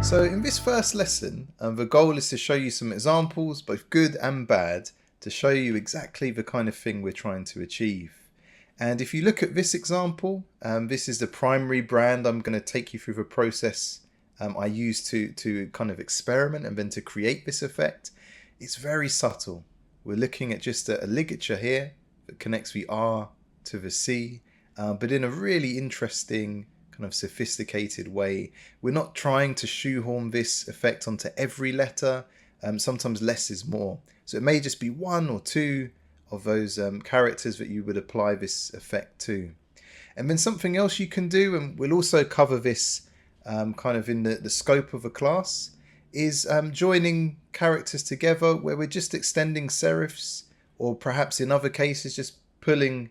So in this first lesson, the goal is to show you some examples, both good and bad, to show you exactly the kind of thing we're trying to achieve. And if you look at this example, this is the primary brand. I'm going to take you through the process I used to kind of experiment and then to create this effect. It's very subtle. We're looking at just a ligature here that connects the R to the C, but in a really interesting kind of sophisticated way. We're not trying to shoehorn this effect onto every letter. Sometimes less is more. So it may just be one or two of those characters that you would apply this effect to. And then something else you can do, and we'll also cover this kind of in the scope of a class, is joining characters together where we're just extending serifs, or perhaps in other cases just pulling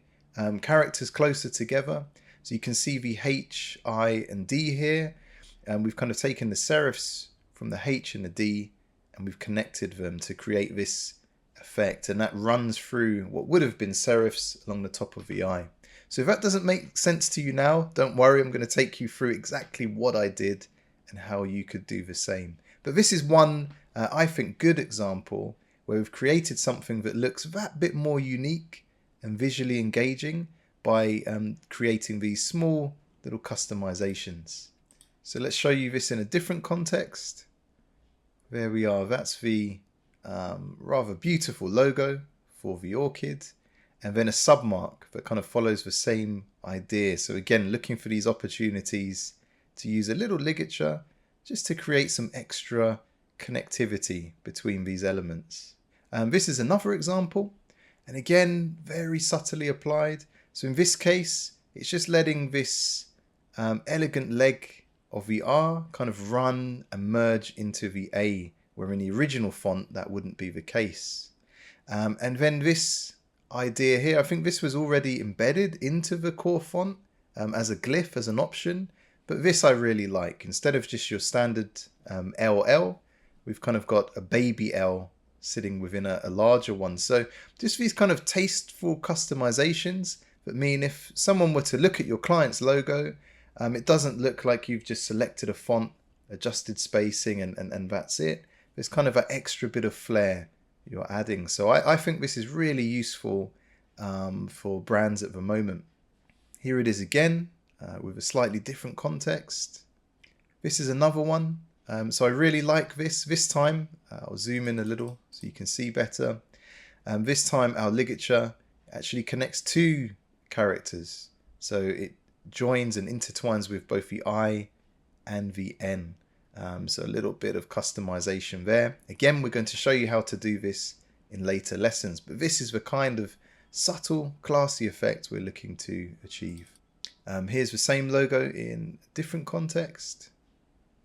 characters closer together. So you can see the H, I, and D here. And we've kind of taken the serifs from the H and the D, and we've connected them to create this effect. And that runs through what would have been serifs along the top of the I. So if that doesn't make sense to you now, don't worry. I'm going to take you through exactly what I did and how you could do the same. But this is one, I think, good example where we've created something that looks that bit more unique and visually engaging by creating these small little customizations. So let's show you this in a different context. There we are. That's the rather beautiful logo for the orchid. And then a submark that kind of follows the same idea. So again, looking for these opportunities to use a little ligature just to create some extra connectivity between these elements. This is another example. And again, very subtly applied. So in this case, it's just letting this elegant leg of the R kind of run and merge into the A, where in the original font that wouldn't be the case. And then this idea here, I think this was already embedded into the core font as a glyph, as an option. But this I really like. Instead of just your standard LL, we've kind of got a baby L sitting within a larger one. So just these kind of tasteful customizations that mean if someone were to look at your client's logo, it doesn't look like you've just selected a font, adjusted spacing, and that's it. There's kind of an extra bit of flair you're adding. So I think this is really useful for brands at the moment. Here it is again with a slightly different context. This is another one. So I really like this. This time, I'll zoom in a little so you can see better. This time our ligature actually connects two characters. So it joins and intertwines with both the I and the N. So a little bit of customization there. Again, we're going to show you how to do this in later lessons. But this is the kind of subtle, classy effect we're looking to achieve. Here's the same logo in a different context.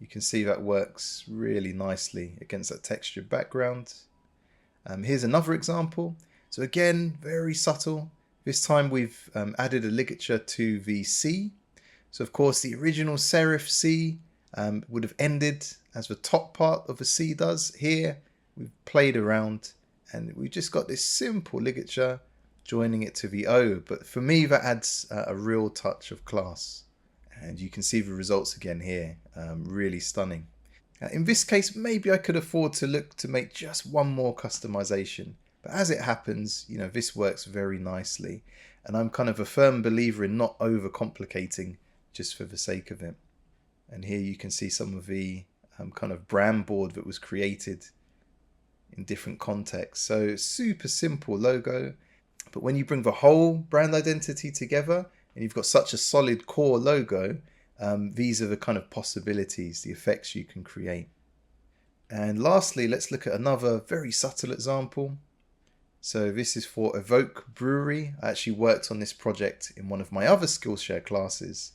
You can see that works really nicely against that textured background. Here's another example. So again, very subtle. This time we've added a ligature to the C. So of course the original serif C would have ended as the top part of a C does. Here we've played around and we've just got this simple ligature joining it to the O. But for me that adds a real touch of class. And you can see the results again here, really stunning. In this case, maybe I could afford to look to make just one more customization. But as it happens, you know, this works very nicely. And I'm kind of a firm believer in not overcomplicating just for the sake of it. And here you can see some of the kind of brand board that was created in different contexts. So super simple logo. But when you bring the whole brand identity together, and you've got such a solid core logo, these are the kind of possibilities, the effects you can create. And lastly, let's look at another very subtle example. So this is for Evoke Brewery. I actually worked on this project in one of my other Skillshare classes.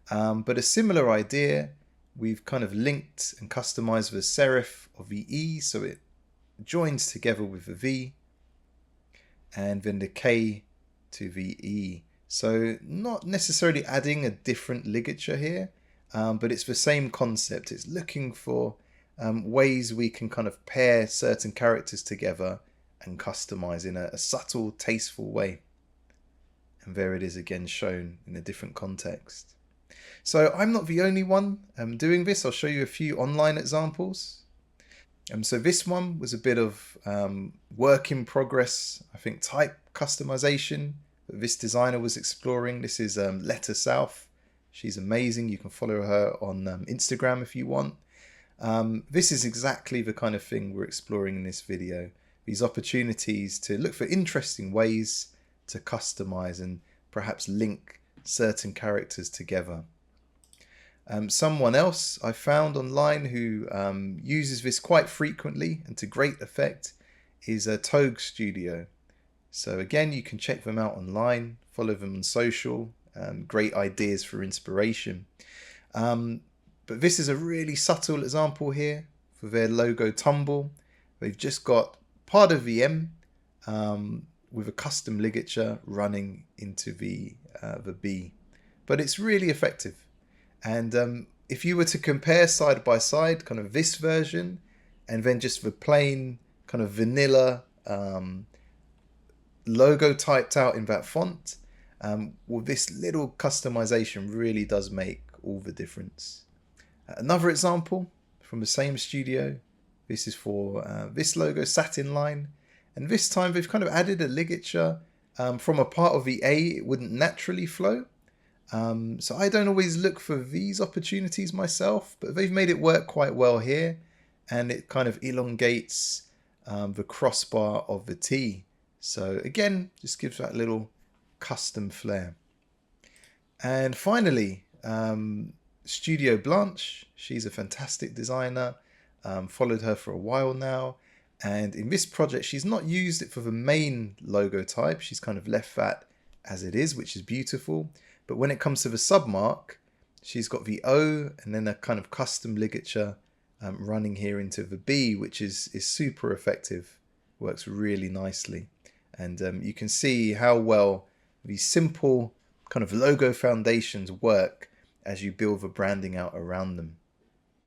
But a similar idea, we've kind of linked and customized the serif of the E, so it joins together with the V, and then the K to the E. So not necessarily adding a different ligature here, but it's the same concept. It's looking for ways we can kind of pair certain characters together and customize in a subtle, tasteful way. And there it is again shown in a different context. So I'm not the only one doing this. I'll show you a few online examples. So this one was a bit of work in progress, I think, type customization that this designer was exploring. This is Letter South. She's amazing. You can follow her on Instagram if you want. This is exactly the kind of thing we're exploring in this video. These opportunities to look for interesting ways to customize and perhaps link certain characters together. Someone else I found online who uses this quite frequently and to great effect is a Togue Studio. So again, you can check them out online, follow them on social, great ideas for inspiration. But this is a really subtle example here for their logo tumble. They've just got part of the M with a custom ligature running into the B. But it's really effective. And if you were to compare side by side kind of this version and then just the plain kind of vanilla logo typed out in that font, well, this little customization really does make all the difference. Another example from the same studio. This is for this logo, Satin Line. And this time they've kind of added a ligature from a part of the A it wouldn't naturally flow. So I don't always look for these opportunities myself, but they've made it work quite well here. And it kind of elongates the crossbar of the T. So again, just gives that little custom flair. And finally, Studio Blanche. She's a fantastic designer. Followed her for a while now. And in this project, she's not used it for the main logo type. She's kind of left that as it is, which is beautiful. But when it comes to the submark, she's got the O and then a kind of custom ligature running here into the B, which is super effective. Works really nicely. And you can see how well these simple kind of logo foundations work as you build the branding out around them.